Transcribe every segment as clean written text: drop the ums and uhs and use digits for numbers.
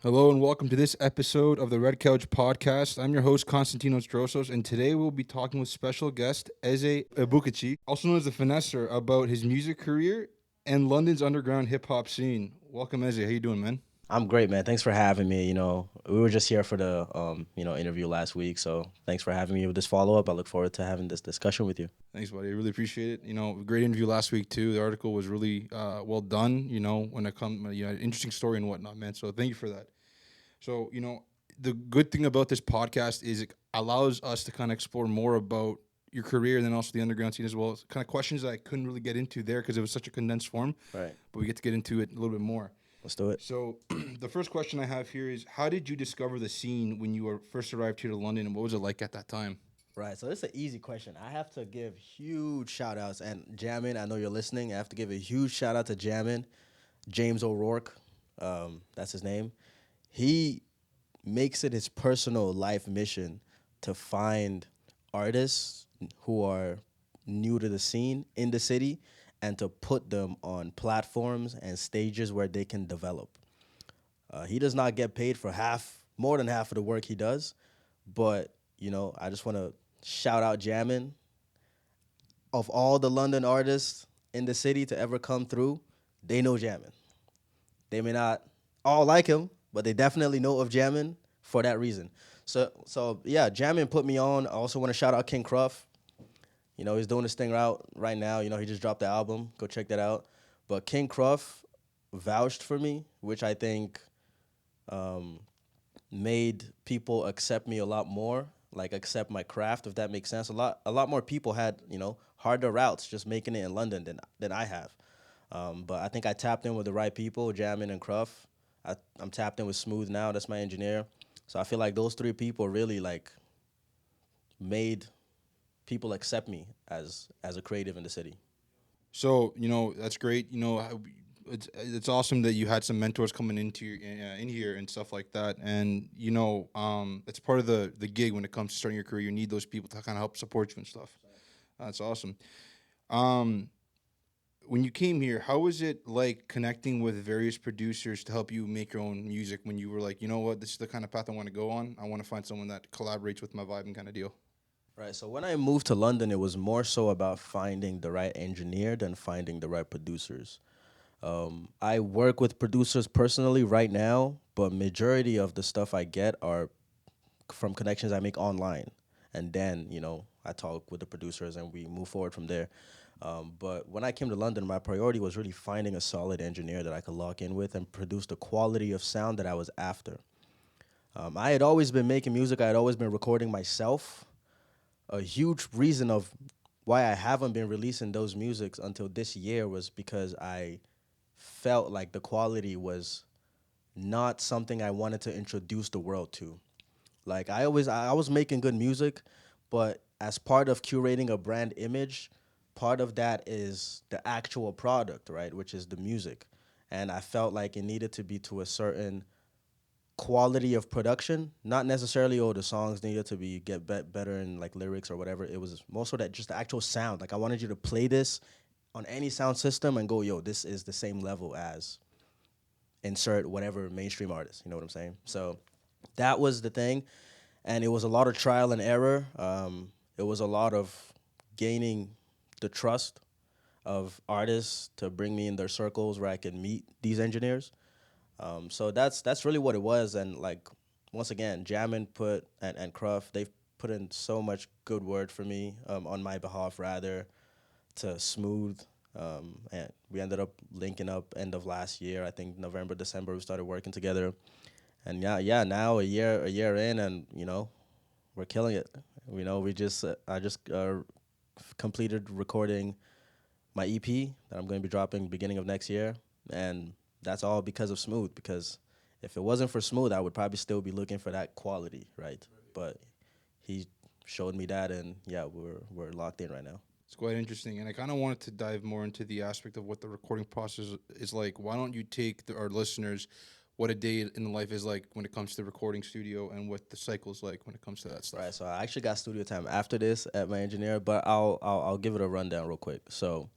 Hello and welcome to this episode of the Red Couch Podcast. I'm your host, Konstantinos Drossos, and today we'll be talking with special guest Eze Ebukachi, also known as the Finesser, about his music career and London's underground hip hop scene. Welcome, Eze. How you doing, man? I'm great, man. Thanks for having me. We were just here for the interview last week, so thanks for having me with this follow up. I look forward to having this discussion with you. Thanks, buddy. I really appreciate it. Great interview last week too. The article was really well done. When it comes, interesting story and whatnot, man. So thank you for that. So, the good thing about this podcast is it allows us to kind of explore more about your career and then also the underground scene as well. It's kind of questions that I couldn't really get into there because it was such a condensed form, Right. but we get to get into it a little bit more. Let's do it. So, the first question I have here is how did you discover the scene when you were first arrived here to London and what was it like at that time? Right. So this is an easy question. I have to give huge shout outs and Jammin, I know you're listening. I have to give a huge shout out to Jammin, James O'Rourke. That's his name. He makes it his personal life mission to find artists who are new to the scene in the city and to put them on platforms and stages where they can develop. He does not get paid for more than half of the work he does, but I just want to shout out Jammin. Of all the London artists in the city to ever come through, they know Jammin. They may not all like him, but they definitely know of Jammin for that reason. So yeah, Jammin put me on. I also want to shout out King Cruff. He's doing his thing right now. He just dropped the album. Go check that out. But King Cruff vouched for me, which I think um, made people accept me a lot more, like accept my craft, if that makes sense. A lot more people had, harder routes just making it in London than I have. But I think I tapped in with the right people, Jammin and Cruff. I'm tapped in with Smooth now. That's my engineer. So I feel like those three people really like made people accept me as a creative in the city. So, that's great. It's awesome that you had some mentors coming into in here and stuff like that. And it's part of the gig when it comes to starting your career. You need those people to kind of help support you and stuff. That's awesome. Um, when you came here, how was it like connecting with various producers to help you make your own music? When you were like, you know what, this is the kind of path I want to go on. I want to find someone that collaborates with my vibe and kind of deal. Right. So when I moved to London, it was more so about finding the right engineer than finding the right producers. I work with producers personally right now, but majority of the stuff I get are from connections I make online, and then I talk with the producers and we move forward from there. But when I came to London, my priority was really finding a solid engineer that I could lock in with and produce the quality of sound that I was after. I had always been making music. I had always been recording myself. A huge reason of why I haven't been releasing those musics until this year was because I felt like the quality was not something I wanted to introduce the world to. Like I was making good music, but as part of curating a brand image, part of that is the actual product, right? Which is the music. And I felt like it needed to be to a certain quality of production, not necessarily the songs needed to be better in like lyrics or whatever. It was more so that just the actual sound. Like I wanted you to play this on any sound system and go, yo, this is the same level as insert whatever mainstream artist. You know what I'm saying? So that was the thing, and it was a lot of trial and error. It was a lot of gaining the trust of artists to bring me in their circles where I could meet these engineers. So that's really what it was. And like once again, Jammin put and Cruff, they've put in so much good word for me on my behalf rather to Smooth. And we ended up linking up end of last year. I think November, December we started working together. And yeah, now a year in, and we're killing it. We just I just completed recording my EP that I'm going to be dropping beginning of next year, and that's all because of Smooth. Because if it wasn't for Smooth, I would probably still be looking for that quality, right? But he showed me that, and yeah, we're locked in right now. It's quite interesting, and I kind of wanted to dive more into the aspect of what the recording process is like. Why don't you take our listeners what a day in the life is like when it comes to the recording studio and what the cycle is like when it comes to that Right. stuff? So I actually got studio time after this at my engineer, but I'll give it a rundown real quick. So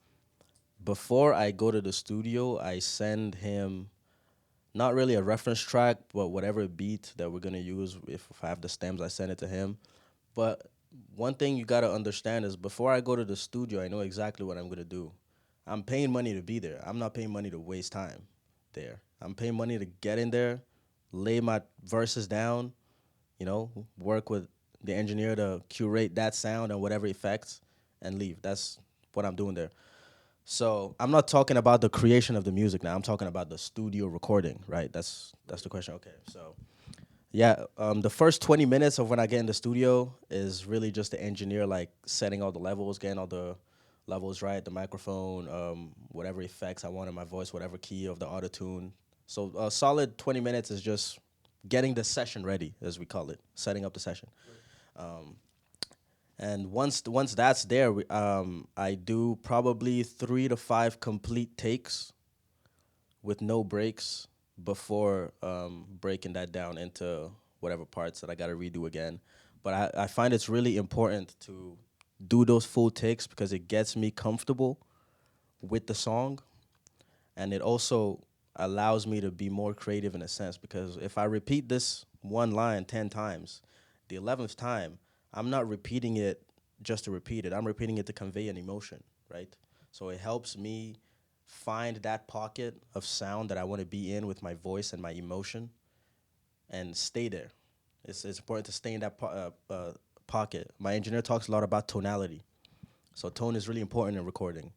before I go to the studio, I send him not really a reference track, but whatever beat that we're gonna use. If I have the stems, I send it to him. But one thing you gotta understand is before I go to the studio, I know exactly what I'm gonna do. I'm paying money to be there. I'm not paying money to waste time there. I'm paying money to get in there, lay my verses down, work with the engineer to curate that sound and whatever effects and leave. That's what I'm doing there. So I'm not talking about the creation of the music now. I'm talking about the studio recording, right? That's the question. Okay, so yeah, the first 20 minutes of when I get in the studio is really just the engineer like setting all the levels, getting all the levels right, the microphone, whatever effects I want in my voice, whatever key of the auto tune. So a solid 20 minutes is just getting the session ready, as we call it, setting up the session. And once that's there, I do probably 3 to 5 complete takes with no breaks before breaking that down into whatever parts that I got to redo again. But I find it's really important to do those full takes because it gets me comfortable with the song, and it also allows me to be more creative in a sense because if I repeat this one line 10 times, the 11th time, I'm not repeating it just to repeat it. I'm repeating it to convey an emotion, right? So it helps me find that pocket of sound that I want to be in with my voice and my emotion and stay there. It's important to stay in that pocket. My engineer talks a lot about tonality. So tone is really important in recording.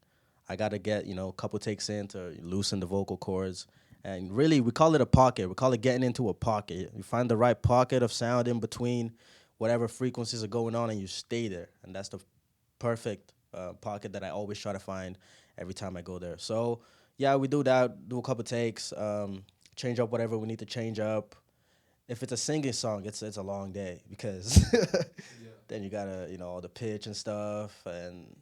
I got to get, a couple takes in to loosen the vocal cords. And really, we call it a pocket. We call it getting into a pocket. You find the right pocket of sound in between whatever frequencies are going on and you stay there. And that's the perfect pocket that I always try to find every time I go there. So, yeah, we do that, do a couple takes, change up whatever we need to change up. If it's a singing song, it's a long day because then you gotta all the pitch and stuff and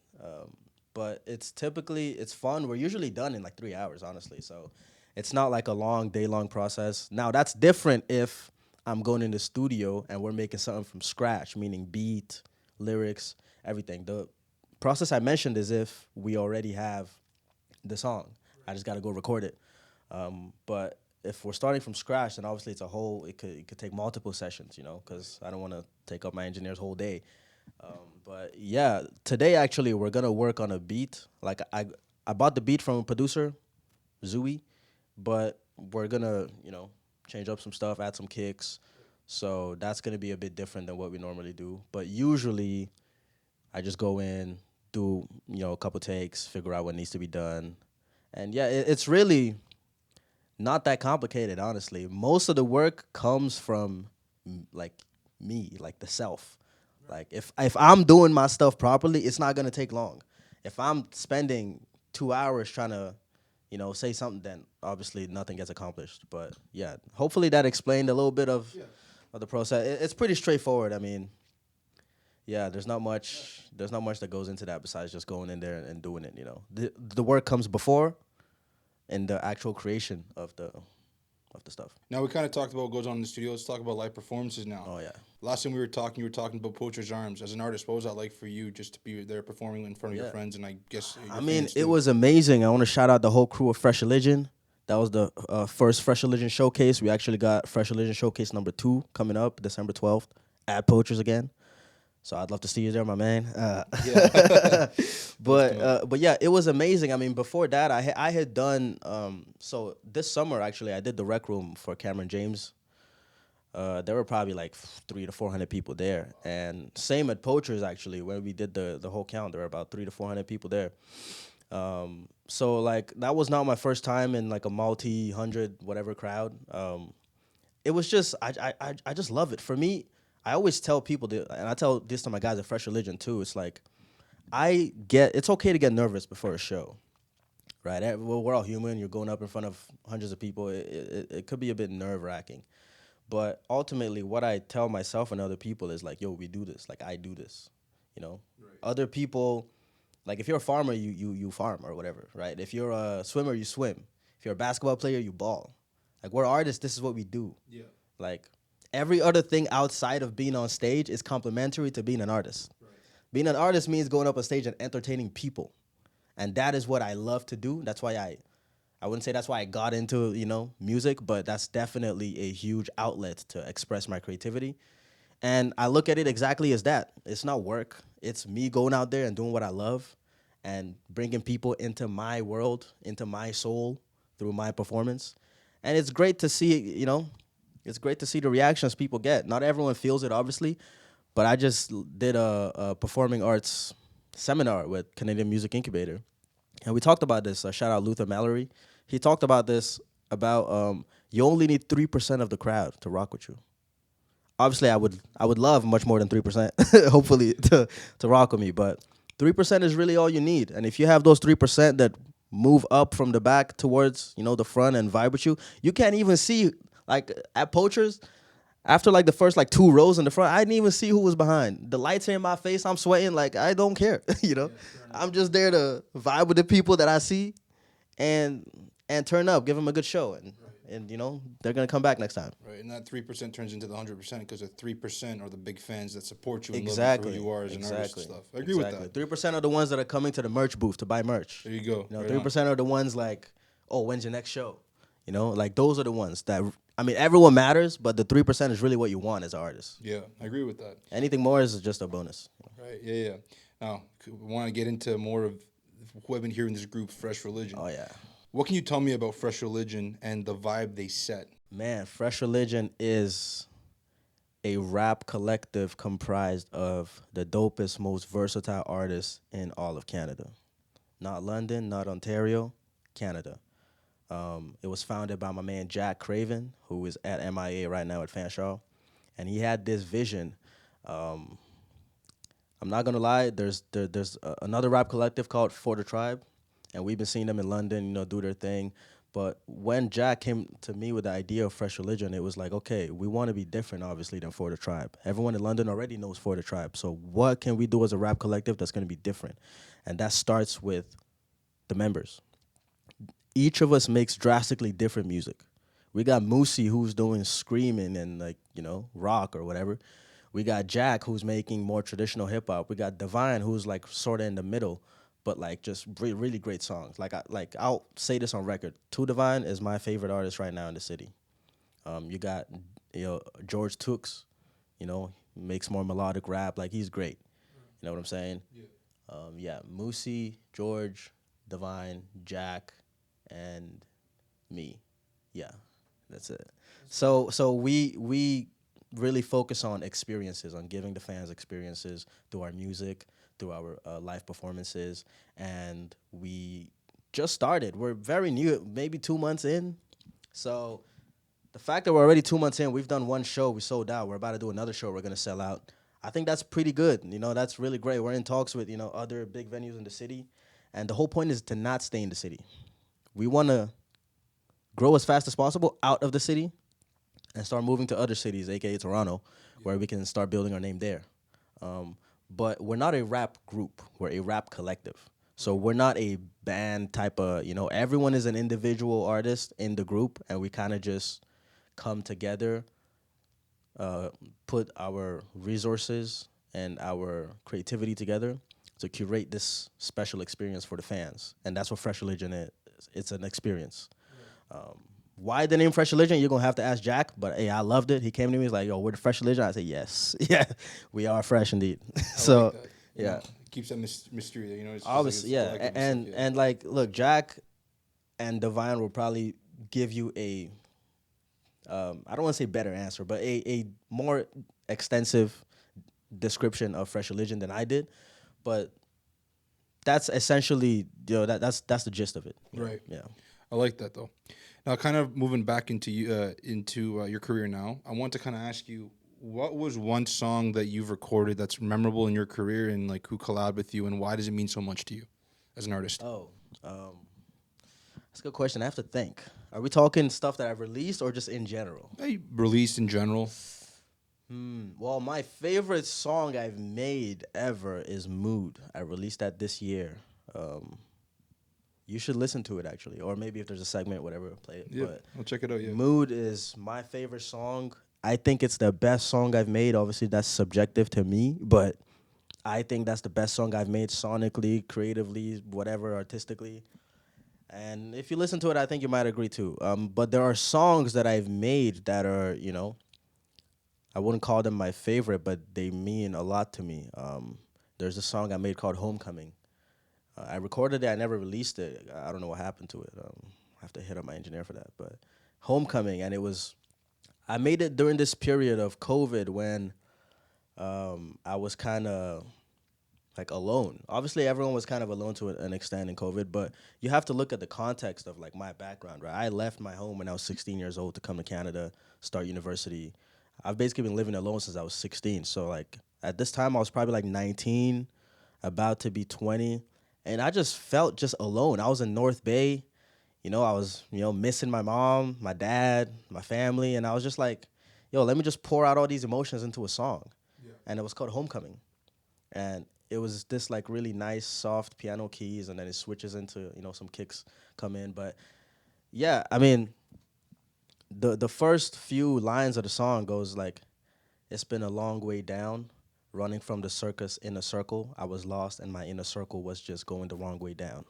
but it's fun. We're usually done in like 3 hours, honestly. So it's not like a long day long process. Now that's different if I'm going in the studio and we're making something from scratch, meaning beat, lyrics, everything. The process I mentioned is if we already have the song. I just gotta go record it. But if we're starting from scratch, then obviously it could take multiple sessions, because I don't want to take up my engineer's whole day. But yeah, today actually we're gonna work on a beat. Like I bought the beat from a producer, Zooey, but we're gonna change up some stuff, add some kicks. So that's gonna be a bit different than what we normally do. But usually I just go in, do a couple takes, figure out what needs to be done, and yeah, it's really not that complicated, honestly. Most of the work comes from like me, like the self. Like if I'm doing my stuff properly, it's not gonna take long. If I'm spending 2 hours trying to, say something, then obviously nothing gets accomplished. But yeah, hopefully that explained a little bit of the process. It's pretty straightforward. I mean, yeah, there's not much that goes into that besides just going in there and doing it. The work comes before and the actual creation of the stuff. Now we kind of talked about what goes on in the studio. Let's talk about live performances now. Oh yeah. Last time we were talking, you were talking about Poacher's Arms. As an artist, what was that like for you, just to be there performing in front of your Yeah. friends and I guess your I mean, fans it too? was amazing. I want to shout out the whole crew of Fresh Religion. That was the first Fresh Religion showcase. We actually got Fresh Religion showcase number 2 coming up December 12th at Poachers again. So I'd love to see you there, my man. Yeah. But yeah, it was amazing. I mean, before that, I had done so this summer actually I did the Rec Room for Cameron James. There were probably like 300 to 400 people there, and same at Poachers actually when we did the whole count. There were about 300 to 400 people there. So like that was not my first time in like a multi-hundred whatever crowd. It was just I just love it. For me, I always tell people that, and I tell this to my guys at Fresh Religion too. It's like it's okay to get nervous before a show, right? Well, we're all human. You're going up in front of hundreds of people. It could be a bit nerve wracking, but ultimately, what I tell myself and other people is like, yo, we do this. Like I do this, Right. Other people, like if you're a farmer, you farm or whatever, right? If you're a swimmer, you swim. If you're a basketball player, you ball. Like we're artists. This is what we do. Yeah. Like every other thing outside of being on stage is complementary to being an artist. Right. Being an artist means going up on stage and entertaining people. And that is what I love to do. That's why I I wouldn't say that's why I got into, music, but that's definitely a huge outlet to express my creativity. And I look at it exactly as that. It's not work. It's me going out there and doing what I love and bringing people into my world, into my soul through my performance. And it's great to see, it's great to see the reactions people get. Not everyone feels it, obviously, but I just did a performing arts seminar with Canadian Music Incubator. And we talked about this. Shout out Luther Mallory. He talked about this about you only need 3% of the crowd to rock with you. Obviously, I would love much more than 3%, hopefully, to rock with me. But 3% is really all you need. And if you have those 3% that move up from the back towards the front and vibe with you, you can't even see like at Poachers. After like the first like two rows in the front, I didn't even see who was behind. The lights are in my face. I'm sweating. Like I don't care. I'm just there to vibe with the people that I see, and turn up, give them a good show, and they're gonna come back next time. Right, and that 3% turns into the 100% because the 3% are the big fans that support you and Exactly. love you for who you are as an artist and stuff. I agree Exactly. with that. 3% are the ones that are coming to the merch booth to buy merch. There you go. Right 3% are the ones like, oh, when's your next show? Like those are the ones that I mean, everyone matters, but the 3% is really what you want as an artist. Yeah, I agree with that. Anything more is just a bonus. Right. Yeah. Now, we want to get into more of who I've been hearing this group, Fresh Religion. Oh yeah. What can you tell me about Fresh Religion and the vibe they set? Man, Fresh Religion is a rap collective comprised of the dopest, most versatile artists in all of Canada. Not London, not Ontario, Canada. It was founded by my man Jack Craven, who is at MIA right now at Fanshawe, and he had this vision. I'm not gonna lie. There's another rap collective called For the Tribe, and we've been seeing them in London, do their thing. But when Jack came to me with the idea of Fresh Religion, it was like, okay, we want to be different, obviously, than For the Tribe. Everyone in London already knows For the Tribe, so what can we do as a rap collective that's gonna be different? And that starts with the members. Each of us makes drastically different music. We got Moosey who's doing screaming and rock or whatever. We got Jack who's making more traditional hip hop. We got Divine who's like sort of in the middle, but like just really great songs. I'll say this on record. Two Divine is my favorite artist right now in the city. You got George Tooks, makes more melodic rap. Like he's great. You know what I'm saying? Yeah. Moosey, George, Divine, Jack, and me. Yeah, that's it. So we really focus on experiences, on giving the fans experiences through our music, through our live performances, and we just started. We're very new, maybe 2 months in. So the fact that we're already 2 months in, we've done one show, we sold out. We're about to do another show, we're gonna sell out. I think that's pretty good. That's really great. We're in talks with other big venues in the city, and the whole point is to not stay in the city. We want to grow as fast as possible out of the city and start moving to other cities, aka Toronto, where we can start building our name there. But we're not a rap group. We're a rap collective. So we're not a band type of, everyone is an individual artist in the group, and we kind of just come together, put our resources and our creativity together to curate this special experience for the fans. And that's what Fresh Religion is. It's an experience. Why the name Fresh Religion? You're going to have to ask Jack, but hey, I loved it. He came to me, he's like, yo, we're the Fresh Religion? I said, yes. Yeah, we are fresh indeed. So, like that. Yeah. Keeps that mystery there, It's Obviously, yeah. And like, look, Jack and Divine will probably give you a, I don't want to say better answer, but a more extensive description of Fresh Religion than I did. But that's essentially, that's the gist of it. Right. Yeah. I like that though. Now, kind of moving back into your career now, I want to kind of ask you, what was one song that you've recorded that's memorable in your career, and like who collabed with you, and why does it mean so much to you as an artist? Oh, that's a good question. I have to think. Are we talking stuff that I've released or just in general? Hey, released in general. Well, my favorite song I've made ever is Mood. I released that this year. You should listen to it, actually. Or maybe if there's a segment, whatever, play it. Yeah, But I'll check it out, yeah. Mood is my favorite song. I think it's the best song I've made. Obviously, that's subjective to me, but I think that's the best song I've made sonically, creatively, whatever, artistically. And if you listen to it, I think you might agree too. But there are songs that I've made that are, I wouldn't call them my favorite, but they mean a lot to me. There's a song I made called Homecoming. I recorded it, I never released it. I don't know what happened to it. I have to hit up my engineer for that. But Homecoming, and I made it during this period of COVID when I was kind of like alone. Obviously, everyone was kind of alone to an extent in COVID, but you have to look at the context of like my background, right? I left my home when I was 16 years old to come to Canada, start university. I've basically been living alone since I was 16. So like at this time, I was probably like 19, about to be 20, and I just felt just alone. I was in North Bay, I was missing my mom, my dad, my family, and I was just like, yo, let me just pour out all these emotions into a song, and it was called Homecoming. And it was this like really nice soft piano keys, and then it switches into some kicks come in. But yeah, I mean, the first few lines of the song goes like, it's been a long way down, running from the circus in a circle. I was lost and my inner circle was just going the wrong way down.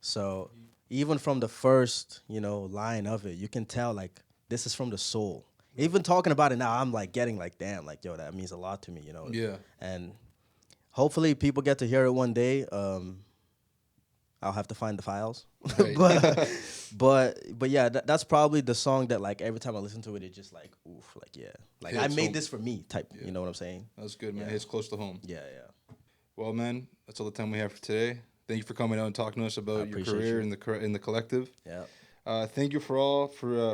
So even from the first line of it, you can tell like this is from the soul. Even talking about it now, I'm like getting like, damn, like, yo, that means a lot to me. Yeah. And hopefully people get to hear it one day. I'll have to find the files, Right. but yeah, that's probably the song that like every time I listen to it, it just like oof, like yeah, like I Hits made home. this for me type. Yeah. You know what I'm saying? That's good, man. Yeah. It's close to home. Yeah, yeah. Well, man, that's all the time we have for today. Thank you for coming out and talking to us I about your appreciate career you. in the collective. Yeah. Thank you for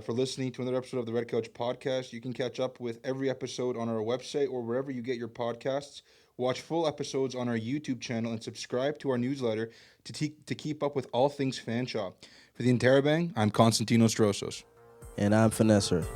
listening to another episode of the Red Couch Podcast. You can catch up with every episode on our website or wherever you get your podcasts. Watch full episodes on our YouTube channel and subscribe to our newsletter to keep up with all things Fanshawe. For the Interrobang, I'm Konstantinos Drossos. And I'm Finesser.